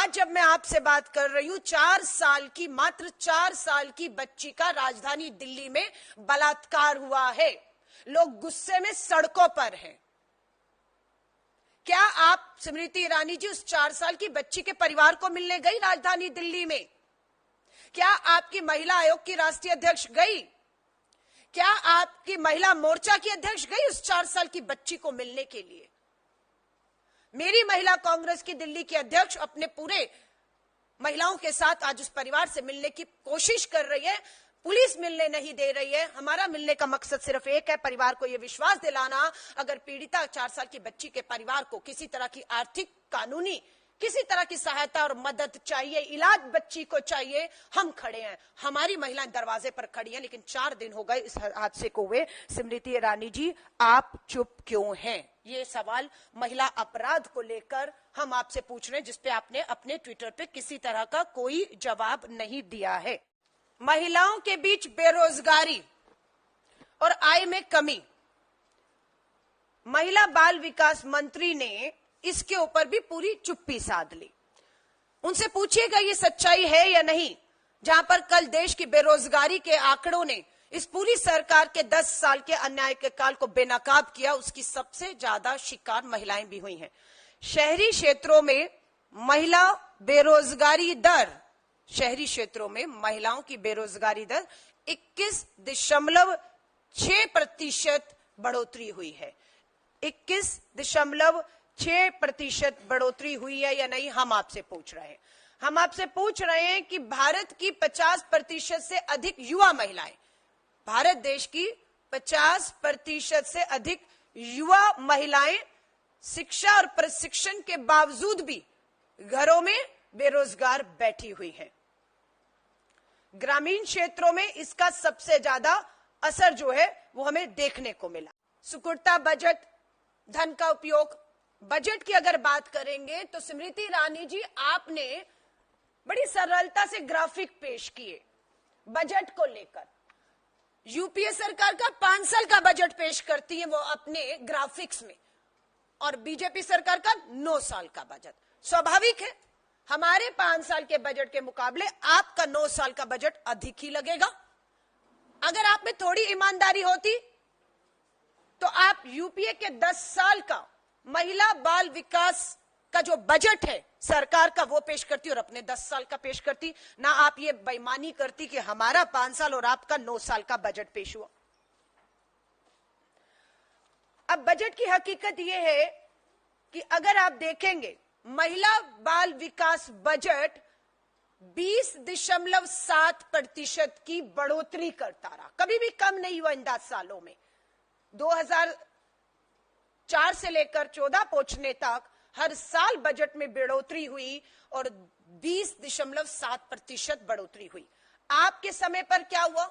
आज जब मैं आपसे बात कर रही हूं, 4 साल की, मात्र 4 साल की बच्ची का राजधानी दिल्ली में बलात्कार हुआ है। लोग गुस्से में सड़कों पर हैं। क्या आप स्मृति ईरानी जी उस 4 साल की बच्ची के परिवार को मिलने गई राजधानी दिल्ली में? क्या आपकी महिला आयोग की राष्ट्रीय अध्यक्ष गई? क्या आपकी महिला मोर्चा की अध्यक्ष गई उस 4 साल की बच्ची को मिलने के लिए? मेरी महिला कांग्रेस की दिल्ली की अध्यक्ष अपने पूरे महिलाओं के साथ आज उस परिवार से मिलने की कोशिश कर रही है। पुलिस मिलने नहीं दे रही है। हमारा मिलने का मकसद सिर्फ एक है, परिवार को यह विश्वास दिलाना, अगर पीड़िता 4 साल की बच्ची के परिवार को किसी तरह की आर्थिक, कानूनी, किसी तरह की सहायता और मदद चाहिए, इलाज बच्ची को चाहिए, हम खड़े हैं। हमारी महिलाएं दरवाजे पर खड़ी हैं। लेकिन 4 दिन हो गए इस हादसे को हुए। स्मृति ईरानी जी, आप चुप क्यों हैं? ये सवाल महिला अपराध को लेकर हम आपसे पूछ रहे हैं, जिसपे आपने अपने ट्विटर पे किसी तरह का कोई जवाब नहीं दिया है। महिलाओं के बीच बेरोजगारी और आय में कमी, महिला बाल विकास मंत्री ने इसके ऊपर भी पूरी चुप्पी साध ली। उनसे पूछिएगा ये सच्चाई है या नहीं, जहां पर कल देश की बेरोजगारी के आंकड़ों ने इस पूरी सरकार के 10 साल के अन्याय के काल को बेनकाब किया, उसकी सबसे ज्यादा शिकार महिलाएं भी हुई हैं। शहरी क्षेत्रों में महिला बेरोजगारी दर, शहरी क्षेत्रों में महिलाओं की बेरोजगारी दर 21.6% बढ़ोतरी हुई है। 21.6% बढ़ोतरी हुई है या नहीं, हम आपसे पूछ रहे हैं। हम आपसे पूछ रहे हैं कि भारत की 50% से अधिक युवा महिलाएं, भारत देश की 50% से अधिक युवा महिलाएं शिक्षा और प्रशिक्षण के बावजूद भी घरों में बेरोजगार बैठी हुई हैं। ग्रामीण क्षेत्रों में इसका सबसे ज्यादा असर जो है वो हमें देखने को मिला। सुकुड़ता बजट, धन का उपयोग, बजट की अगर बात करेंगे तो स्मृति ईरानी जी, आपने बड़ी सरलता से ग्राफिक पेश किए बजट को लेकर। यूपीए सरकार का 5 साल का बजट पेश करती है वो अपने ग्राफिक्स में, और बीजेपी सरकार का 9 साल का बजट। स्वाभाविक है, हमारे 5 साल के बजट के मुकाबले आपका 9 साल का बजट अधिक ही लगेगा। अगर आप में थोड़ी ईमानदारी होती तो आप यूपीए के 10 साल का महिला बाल विकास का जो बजट है सरकार का, वो पेश करती और अपने 10 साल का पेश करती, ना आप ये बेईमानी करती कि हमारा 5 साल और आपका 9 साल का बजट पेश हुआ। अब बजट की हकीकत यह है कि अगर आप देखेंगे, महिला बाल विकास बजट 20.7% की बढ़ोतरी करता रहा, कभी भी कम नहीं हुआ इन 10 सालों में। 2004 से लेकर 14 पहुंचने तक हर साल बजट में बढ़ोतरी हुई और 20.7% बढ़ोतरी हुई। आपके समय पर क्या हुआ?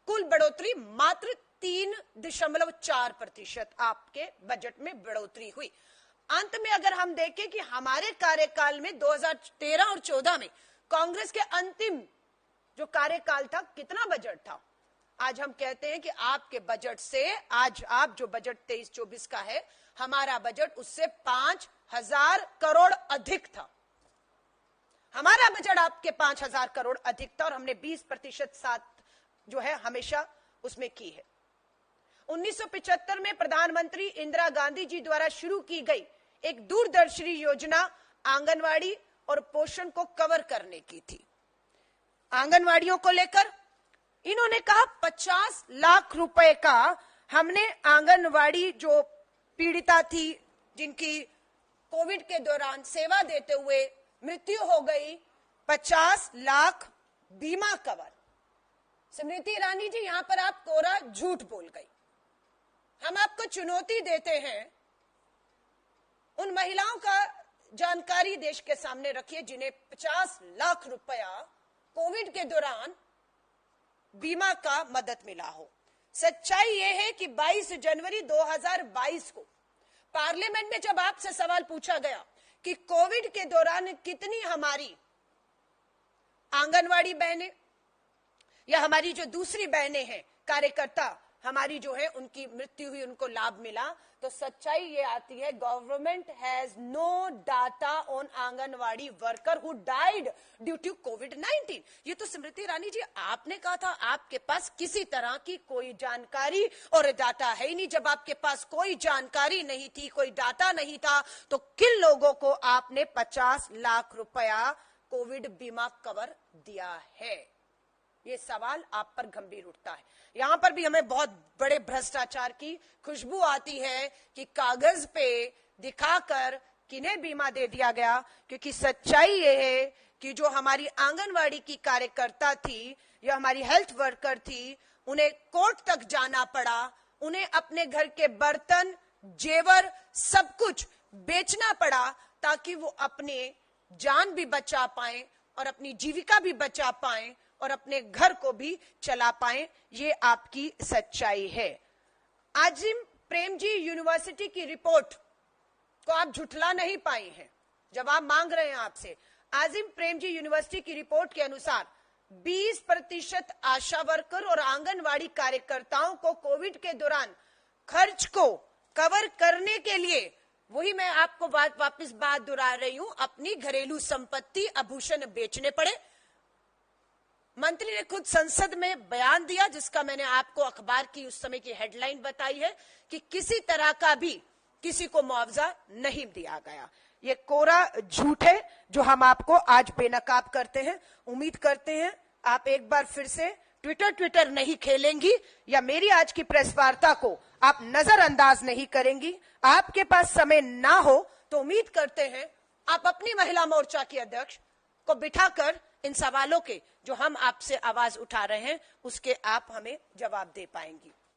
कुल बढ़ोतरी मात्र 3.4% आपके बजट में बढ़ोतरी हुई। अंत में अगर हम देखें कि हमारे कार्यकाल में 2013 और 14 में कांग्रेस के अंतिम जो कार्यकाल था, कितना बजट था? आज हम कहते हैं कि आपके बजट से, आज आप जो बजट 23-24 का है, हमारा बजट उससे 5,000 करोड़ अधिक था। हमारा बजट आपके 5,000 करोड़ अधिक था और हमने 20% साथ जो है हमेशा उसमें की है। 1975 में प्रधानमंत्री इंदिरा गांधी जी द्वारा शुरू की गई एक दूरदर्शी योजना आंगनवाड़ी और पोषण को कवर करने की थी। आंगनवाड़ियों को लेकर इन्होंने कहा 50 लाख रुपए का हमने आंगनवाड़ी जो पीड़िता थी, जिनकी कोविड के दौरान सेवा देते हुए मृत्यु हो गई, 50 लाख बीमा कवर। स्मृति ईरानी जी, यहां पर आप कोरा झूठ बोल गई। हम आपको चुनौती देते हैं, उन महिलाओं का जानकारी देश के सामने रखिए जिन्हें 50 लाख रुपया कोविड के दौरान बीमा का मदद मिला हो। सच्चाई यह है कि 22 जनवरी 2022 को पार्लियामेंट में जब आपसे सवाल पूछा गया कि कोविड के दौरान कितनी हमारी आंगनवाड़ी बहनें या हमारी जो दूसरी बहनें हैं कार्यकर्ता, हमारी जो है उनकी मृत्यु हुई, उनको लाभ मिला। तो सच्चाई ये आती है, government has no data on anganwadi worker who died due to कोविड-19। ये तो स्मृति ईरानी जी आपने कहा था, आपके पास किसी तरह की कोई जानकारी और डाटा है ही नहीं। जब आपके पास कोई जानकारी नहीं थी, कोई डाटा नहीं था, तो किन लोगों को आपने 50 लाख रुपया कोविड बीमा कवर दिया है? ये सवाल आप पर गंभीर उठता है। यहां पर भी हमें बहुत बड़े भ्रष्टाचार की खुशबू आती है कि कागज पे दिखाकर किन्हें बीमा दे दिया गया, क्योंकि सच्चाई ये है कि जो हमारी आंगनवाड़ी की कार्यकर्ता थी या हमारी हेल्थ वर्कर थी, उन्हें कोर्ट तक जाना पड़ा, उन्हें अपने घर के बर्तन, जेवर, सब कुछ बेचना पड़ा ताकि वो अपने जान भी बचा पाए और अपनी जीविका भी बचा पाए और अपने घर को भी चला पाए। ये आपकी सच्चाई है। आजिम प्रेमजी यूनिवर्सिटी की रिपोर्ट को आप झुठला नहीं पाई हैं। जवाब मांग रहे हैं आपसे। आजिम प्रेमजी यूनिवर्सिटी की रिपोर्ट के अनुसार 20% आशा वर्कर और आंगनवाड़ी कार्यकर्ताओं को कोविड के दौरान खर्च को कवर करने के लिए, वही मैं आपको वापस बात दोहरा रही हूं, अपनी घरेलू संपत्ति, आभूषण बेचने पड़े। मंत्री ने खुद संसद में बयान दिया, जिसका मैंने आपको अखबार की उस समय की हेडलाइन बताई है कि किसी तरह का भी किसी को मुआवजा नहीं दिया गया। ये कोरा झूठ है जो हम आपको आज बेनकाब करते हैं। उम्मीद करते हैं आप एक बार फिर से ट्विटर नहीं खेलेंगी या मेरी आज की प्रेस वार्ता को आप नजरअंदाज नहीं करेंगी। आपके पास समय ना हो तो उम्मीद करते हैं आप अपनी महिला मोर्चा की अध्यक्ष को बिठाकर इन सवालों के जो हम आपसे आवाज उठा रहे हैं उसके आप हमें जवाब दे पाएंगी।